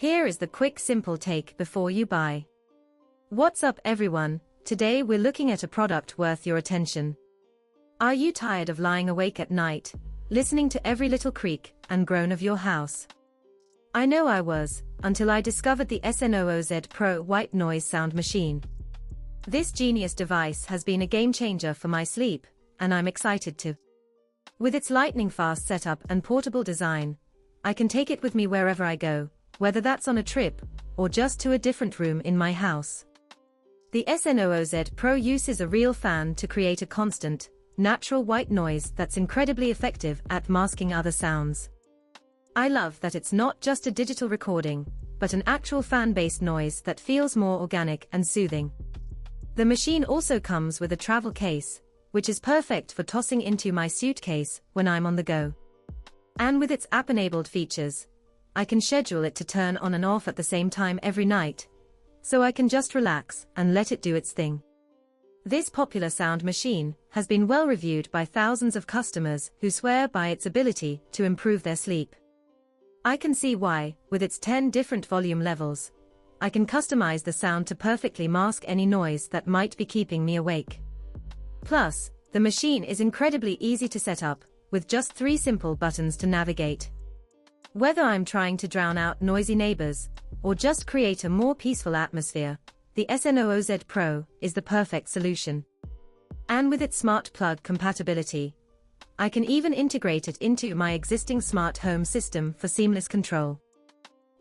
Here is the quick simple take before you buy. What's up everyone, today we're looking at a product worth your attention. Are you tired of lying awake at night, listening to every little creak and groan of your house? I know I was, until I discovered the SNOOZ Pro white noise sound machine. This genius device has been a game changer for my sleep, and I'm excited to. With its lightning-fast setup and portable design, I can take it with me wherever I go, whether that's on a trip, or just to a different room in my house. The SNOOZ Pro uses a real fan to create a constant, natural white noise that's incredibly effective at masking other sounds. I love that it's not just a digital recording, but an actual fan-based noise that feels more organic and soothing. The machine also comes with a travel case, which is perfect for tossing into my suitcase when I'm on the go. And with its app-enabled features, I can schedule it to turn on and off at the same time every night, so I can just relax and let it do its thing. This popular sound machine has been well reviewed by thousands of customers who swear by its ability to improve their sleep. I can see why, with its 10 different volume levels, I can customize the sound to perfectly mask any noise that might be keeping me awake. Plus, the machine is incredibly easy to set up, with just 3 simple buttons to navigate. Whether I'm trying to drown out noisy neighbors, or just create a more peaceful atmosphere, the SNOOZ Pro is the perfect solution. And with its smart plug compatibility, I can even integrate it into my existing smart home system for seamless control.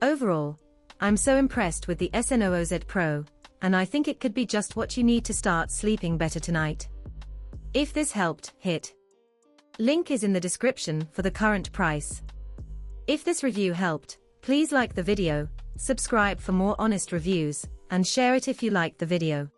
Overall, I'm so impressed with the SNOOZ Pro, and I think it could be just what you need to start sleeping better tonight. If this helped, hit link is in the description for the current price. If this review helped, please like the video, subscribe for more honest reviews, and share it if you liked the video.